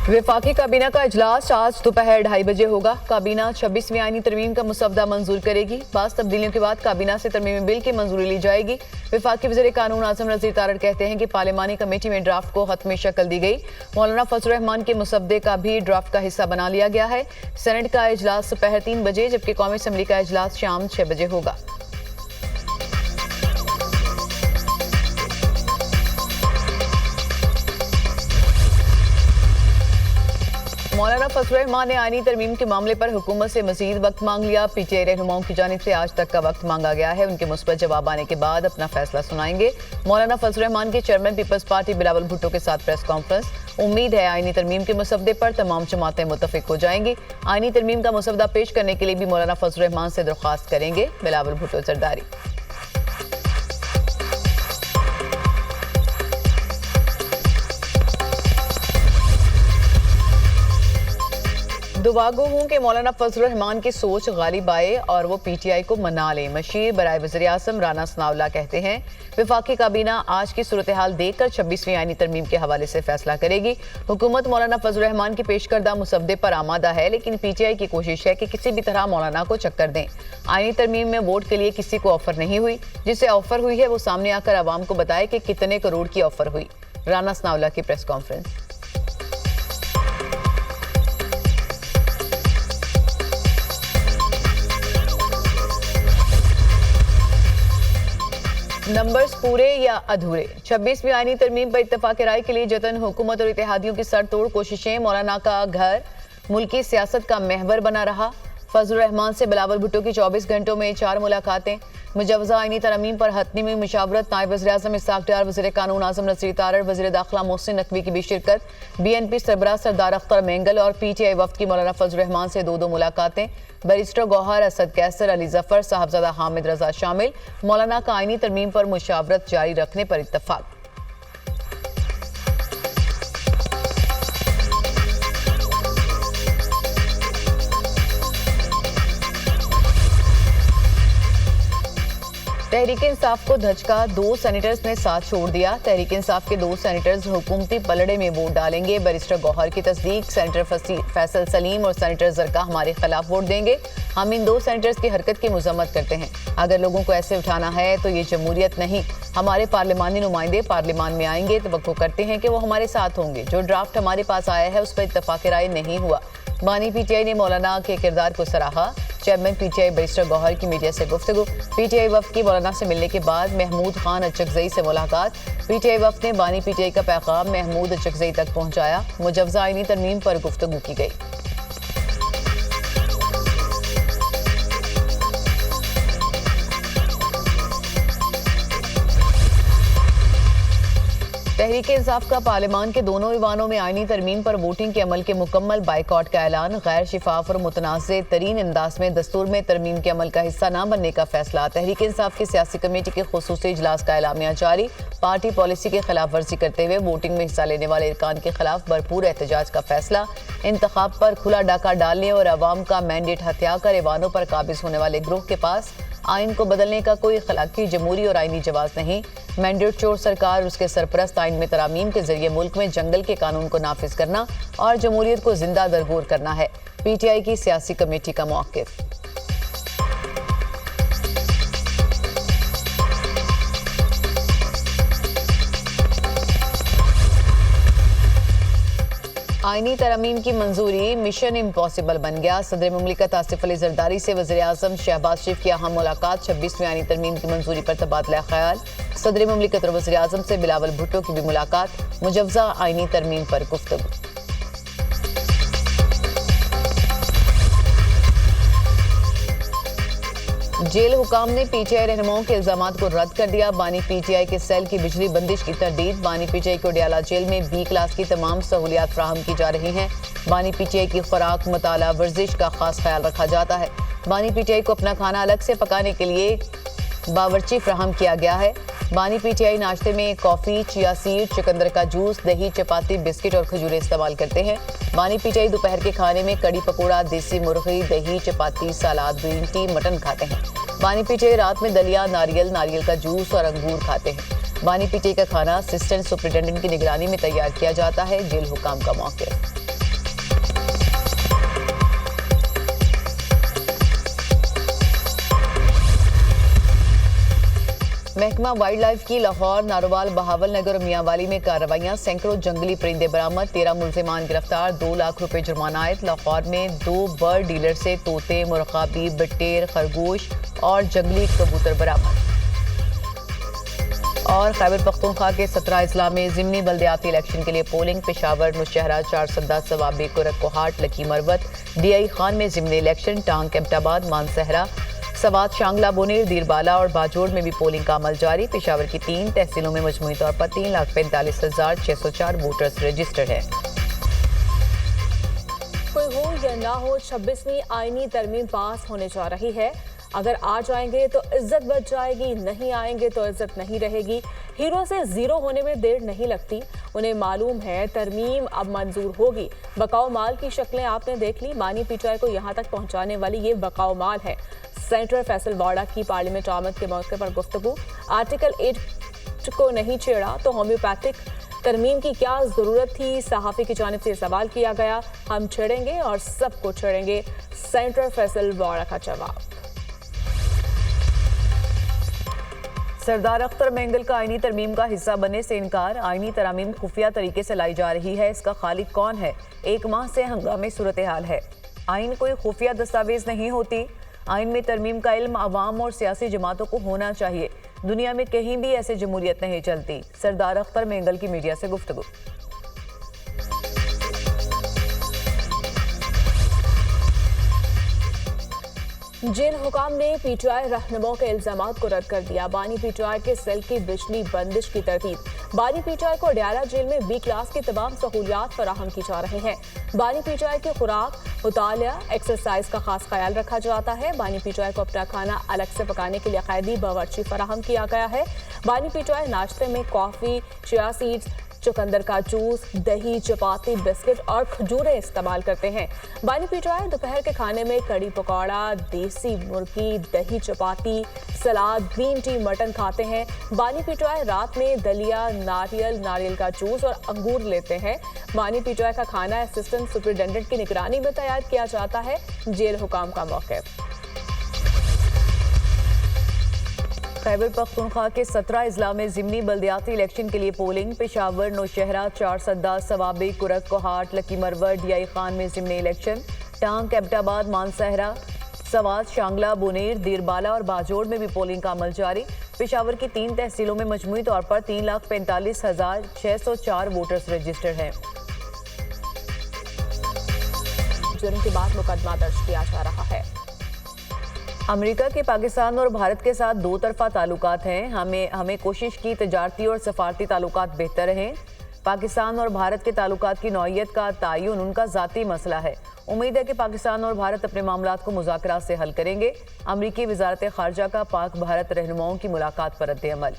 वफाकी काबीना का इजलास आज दोपहर 2:30 बजे होगा। काबीना 26वीं आईनी तरमीम का मसवदा मंजूर करेगी। बास तब्दीलियों के बाद काबीना से तरमीमी बिल की मंजूरी ली जाएगी। वफाकी वज़ीर कानून आज़म नज़ीर तारड़ कहते हैं कि पार्लिमानी कमेटी में ड्राफ्ट को हतमी शक्ल दी गई। मौलाना फजल रहमान के मसवदे का भी ड्राफ्ट का हिस्सा बना लिया गया है। सेनेट का इजलास दोपहर 3 बजे जबकि कौमी असम्बली का इजलास शाम 6 बजे होगा। मौलाना फजल रहमान ने आईनी तरमीम के मामले पर हुकूमत से मजीद वक्त मांग लिया। पीटीआई रहनुमाओं की जानिब से आज तक का वक्त मांगा गया है। उनके मुस्बत जवाब आने के बाद अपना फैसला सुनाएंगे। मौलाना फजल रहमान के chairman peoples party Bilawal Bhutto के साथ प्रेस कॉन्फ्रेंस। उम्मीद है आईनी तरमीम के मसवदे पर तमाम जमातें मुत्तफिक हो जाएंगी। आईनी तरमीम का मसवदा पेश करने के लिए भी मौलाना फजल रहमान से दरख्वास्त करेंगे। बिलावल भुट्टो जरदारी। दुआ गो हूं कि मौलाना फजल रहमान की सोच गालिब आए और वो पीटीआई को मना ले। मशीर बराए वज़ीर आज़म राना सनाउल्लाह कहते हैं वफाकी काबीना आज की सूरत हाल देखकर 26वीं आईनी तरमीम के हवाले से फैसला करेगी। हुकूमत मौलाना फजल रहमान के पेश करदा मुसवदे पर आमादा है, लेकिन पीटीआई की कोशिश है कि किसी भी तरह मौलाना को चक्कर दें। आईनी तरमीम में वोट के लिए किसी को ऑफर नहीं हुई। जिसे ऑफर हुई है वो सामने आकर आवाम को बताए कि कितने करोड़ की ऑफर हुई। राना सनाउल्लाह की प्रेस कॉन्फ्रेंस। नंबर्स पूरे या अधूरे। 26वीं आईनी तरमीम पर इत्तफाक राय के लिए जतन हुकूमत और इत्तेहादियों की सर तोड़ कोशिशें। मौलाना का घर मुल्की सियासत का महवर बना रहा। फजल रहमान से बिलावल भुट्टो की 24 घंटों में 4 मुलाकातें। मुजवजा आईनी तरमीम पर हतमी मुशावरत। नायब वज़ीर आज़म इस्हाक डार, वज़ीर कानून आज़म नज़ीर तारड़, वज़ीर दाखिला मोहसिन नकवी की भी शिरकत। BNP सरबराह सरदार अख्तर मेंगल और PTI वफ्द की मौलाना फजल रहमान से 2 मुलाकातें। बैरिस्टर गौहर, असद कैसर, अली जफर, साहबजादा हामिद रजा शामिल। मौलाना का आईनी तरमीम पर मुशावरत जारी रखने पर इत्तफाक। तहरीक इंसाफ को धचका, 2 सेनेटर्स ने साथ छोड़ दिया। तहरीक इंसाफ के 2 सेनेटर्स हुकूमती पलड़े में वोट डालेंगे। बैरिस्टर गौहर की तस्दीक, सेनेटर फैसल सलीम और सेनेटर जरका हमारे खिलाफ वोट देंगे। हम इन 2 सेनेटर्स की हरकत की मजम्मत करते हैं। अगर लोगों को ऐसे उठाना है तो ये जमहूरियत नहीं। हमारे पार्लिमानी नुमाइंदे पार्लिमान में आएंगे, तवक्को करते हैं कि वो हमारे साथ होंगे। जो ड्राफ्ट हमारे पास आया है उस पर इत्तफाक राय नहीं हुआ। बानी PTI ने मौलाना के किरदार को सराहा। चेयरमैन PTI बैरिस्टर गौहर की मीडिया से गुफ्तगू। PTI वफ्द की मौलाना से मिलने के बाद महमूद खान अचकजई से मुलाकात। PTI वफ्द ने बानी PTI का पैगाम महमूद अचकजई तक पहुंचाया। मुजवजा आईनी तरमीम पर गुफ्तगू की गई। तहरीक इंसाफ का पार्लिमान के दोनों ईवानों में आईनी तरमीम पर वोटिंग के अमल के मुकम्मल बाइकआउट का ऐलान। गैर शिफाफ और मुतनाज़ तरीन अंदाज में दस्तूर में तरमीम के अमल का हिस्सा न बनने का फैसला। तहरीक इंसाफ की सियासी कमेटी के खुसूसी इजलास का एलामिया जारी। पार्टी पॉलिसी की खिलाफ वर्जी करते हुए वोटिंग में हिस्सा लेने वाले इरकान के खिलाफ भरपूर एहतजाज का फैसला। इंतखाब पर खुला डाका डालने और अवाम का मैंडेट हत्या कर ईवानों पर काबिज होने वाले ग्रोह के पास आइन को बदलने का कोई अखलाकी, जमहूरी और आईनी जवाब नहीं। मैंडेट चोर सरकार और उसके सरपरस्त आइन में तरामीम के जरिए मुल्क में जंगल के कानून को नाफिज करना और जमहूरियत को जिंदा दरगोर करना है। PTI की सियासी कमेटी का मौक़िफ़। आईनी तरमीम की मंजूरी मिशन इम्पॉसिबल बन गया। सदर मुमलिकत आसिफ अली जरदारी से वज़ीर आज़म शहबाज शरीफ की अहम मुलाकात। 26वीं आईनी तरमीम की मंजूरी पर तबादला ख्याल। सदर मुमलिकत और वज़ीर आज़म से बिलावल भुट्टो की भी मुलाकात। मुजवजा आईनी तरमीम पर गुफ्तगू। जेल हुकाम ने PTI रहनुमाओं के इल्जामात को रद्द कर दिया। बानी PTI के सेल की बिजली बंदिश की तरदीद। बानी PTI को डियाला जेल में B क्लास की तमाम सहूलियात फ्राहम की जा रही हैं। बानी PTI की खुराक, मताला, वर्जिश का खास ख्याल रखा जाता है। बानी PTI को अपना खाना अलग से पकाने के लिए बावर्ची फ्राहम किया गया है। बानी PTI नाश्ते में कॉफ़ी, चिया सीड, चुकंदर का जूस, दही, चपाती, बिस्किट और खजूरें इस्तेमाल करते हैं। बानी PTI दोपहर के खाने में कड़ी पकौड़ा, देसी मुर्गी, दही, चपाती, सलाद, ग्रीन टी, मटन खाते हैं। बानी PTI रात में दलिया, नारियल का जूस और अंगूर खाते हैं। बानी PTI का खाना असिस्टेंट सुपरिटेंडेंट की निगरानी में तैयार किया जाता है। जेल हुकाम का मौक़िफ़। महकमा वाइल्ड लाइफ की लाहौर, नारोवाल, बहावल नगर और मियांवाली में कार्रवाइयां। सैकड़ों जंगली परिंदे बरामद, 13 मुलजिमान गिरफ्तार, 2 लाख रुपए जुर्माना आयद। लाहौर में 2 बर्ड डीलर से तोते, मुर्गाबी, बटेर, खरगोश और जंगली कबूतर बरामद। और खैबर पख्तूनख्वा के 17 अजला में ज़िमनी बल्दियाती इलेक्शन के लिए पोलिंग। पेशावर, नौशहरा, चारसदा, सवाबी, कुरकोहाट, लकी मरवत, DI खान में ज़िमनी इलेक्शन। टांग, एबटाबाद, मानसहरा, सवात, शांगला, बोनेर, दीरबाला और बाजोड़ में भी पोलिंग का अमल जारी। पेशावर की 3 तहसीलों में मजमूई तौर पर 3,45,604 वोटर्स रजिस्टर्ड हैं। कोई हो या ना हो, 26वीं आईनी तरमीम पास होने जा रही है। अगर आ जाएंगे तो इज्जत बच जाएगी, नहीं आएंगे तो इज्जत नहीं रहेगी। हीरो से जीरो होने में देर नहीं लगती। उन्हें मालूम है तरमीम अब मंजूर होगी। बकाओ माल की शक्लें आपने देख ली। मानी पीटीआई को यहाँ तक पहुँचाने वाली ये बकाओ माल है। सेनेटर फैसल वाड़ा की पार्लियामेंट आमद के मौके पर गुफ्तगू। आर्टिकल 8 को नहीं छेड़ा तो होम्योपैथिक तरमीम की क्या जरूरत थी? सहाफी की जानिब से सवाल किया गया। हम छेड़ेंगे और सबको छेड़ेंगे, सेनेटर फैसल वाड़ा का जवाब। सरदार अख्तर मेंगल का आईनी तरमीम का हिस्सा बनने से इनकार। आईनी तरामीम खुफिया तरीके से लाई जा रही है, इसका खालिक कौन है? 1 माह से हंगामी सूरत हाल है। आइन कोई खुफिया दस्तावेज नहीं होती। आइन में तरमीम का इल्म अवाम और सियासी जमातों को होना चाहिए। दुनिया में कहीं भी ऐसे जमहूरियत नहीं चलती। सरदार अख्तर मेंगल की मीडिया से गुफ्तगू। जेल हुकाम ने पीटीआई रहनुमाओं के इल्जामात को रद्द कर दिया। बानी पीटीआई के सेल की बिजली बंदिश की तरतीब। बानी पीटीआई को अडयाला जेल में B क्लास की तमाम सहूलियात फराहम की जा रही हैं। बानी पीटीआई की खुराक, मुतालिया, एक्सरसाइज का खास ख्याल रखा जाता है। बानी पीटीआई को अपना खाना अलग से पकाने के लिए कैदी बावर्ची फराहम किया गया है। बानी पीटीआई नाश्ते में कॉफी, चिया सीड्स, चुकंदर का जूस, दही, चपाती, बिस्किट और खजूरें इस्तेमाल करते हैं। बानी पीटीआई दोपहर के खाने में कड़ी पकौड़ा, देसी मुर्गी, दही चपाती, सलाद, ग्रीन टी, मटन खाते हैं। बानी पीटीआई रात में दलिया, नारियल का जूस और अंगूर लेते हैं। बानी पीटीआई का खाना असिस्टेंट सुपरिटेंडेंट की निगरानी में तैयार किया जाता है। जेल हुकाम का मौक़िफ़। खैबर पख्तूनख्वा के 17 अजला में ज़िमनी बल्दियाती इलेक्शन के लिए पोलिंग। पेशावर, नौशहरा, चारसदा, सवाबी, कुरकोहाट, लकी मरवत, DI खान में ज़िमनी इलेक्शन। टांग, एबटाबाद, मानसहरा, सवात, शांगला, बोनेर, दीरबाला और बाजोड़ में भी पोलिंग का अमल जारी। पेशावर की 3 तहसीलों में मजमूई तौर पर 3,45,604 वोटर्स रजिस्टर्ड हैं। जुर्म के बाद मुकदमा दर्ज किया जा रहा है। अमेरिका के पाकिस्तान और भारत के साथ 2 तरफा ताल्लुकात हैं। हमें कोशिश की तजारती और सफारती ताल्लुकात बेहतर रहें। पाकिस्तान और भारत के ताल्लुकात की नौइयत का तयन उनका ज़ाती मसला है। उम्मीद है कि पाकिस्तान और भारत अपने मामलात को मुज़ाकरात से हल करेंगे। अमरीकी वज़ारत ख़ारजा का पाक भारत रहनुमाओं की मुलाकात पर रद्द-ए-अमल।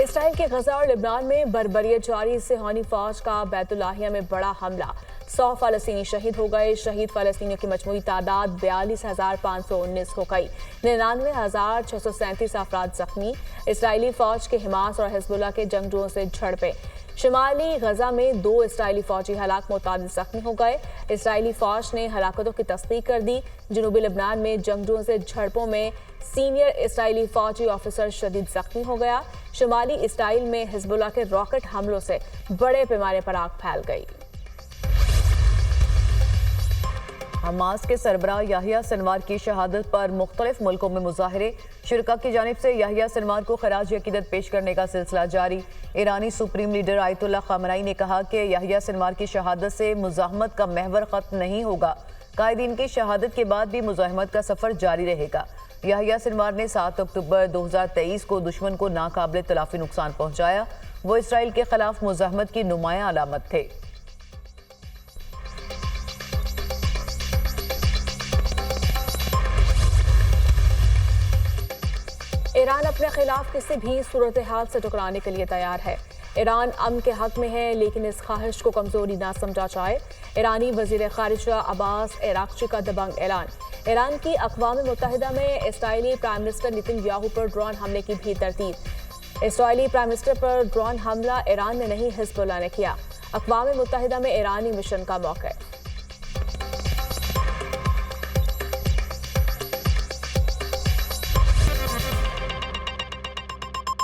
इसराइल के गजा और लिबनान में बर्बरियत जारी। सिहानी फौज का बैतुल्लाहिया में बड़ा हमला। 100 फ़लस्तीनी शहीद हो गए। शहीद फ़लस्तीनियों की मजमूई तादाद 42,519 हो गई। 99,637 अफराद जख्मी। इसराइली फौज के हमास और हिजबुल्लाह के जंगजुओं से झड़पें। शिमाली गजा में 2 इसराइली फौजी हलाक, मुतादिद जख्मी हो गए। इसराइली फौज ने हलाकतों की तस्दीक कर दी। जनूबी लिबनान में जंगजुओं से झड़पों में सीनियर इसराइली फौजी ऑफिसर शदीद जख्मी हो गया। शुमाली इसराइल में हिजबुल्लाह के रॉकेट हमलों से बड़े पैमाने पर आग फैल गई। हमास के सरबराह याहिया सिनवार की शहादत पर मुख्तलिफ मुल्कों में मुजाहरे। शुरका की जानिब से याहिया सिनवार को खराज अकीदत पेश करने का सिलसिला जारी। ईरानी सुप्रीम लीडर आयतुल्लाह ख़ामनई ने कहा कि याहिया सिनवार की शहादत से मुज़ाहमत का महवर ख़त्म नहीं होगा। कायदीन की शहादत के बाद भी मुज़ाहमत का सफ़र जारी रहेगा। याहिया सिनवार ने 7 अक्टूबर 2023 को दुश्मन को नाकाबिल तलाफी नुकसान पहुँचाया। वो इसराइल के खिलाफ मुज़ाहमत की नुमायां अलामत थे। ईरान अपने खिलाफ किसी भी सूरत हाल से टकराने के लिए तैयार है। ईरान अमन के हक में है, लेकिन इस ख्वाहिश को कमजोरी ना समझा जाए। ईरानी वजीर खारिजा अब्बास अराक्ची का दबंग ऐलान। ईरान की अक़वाम मुत्तहिदा में इसराइली प्राइम मिनिस्टर नेतन्याहू पर ड्रोन हमले की भी तरतीब। इसराइली प्राइम मिनिस्टर पर ड्रोन हमला ईरान ने नहीं, हिजबुल्लाह ने किया। अक़वाम मुत्तहिदा में ईरानी मिशन का मौक़िफ़।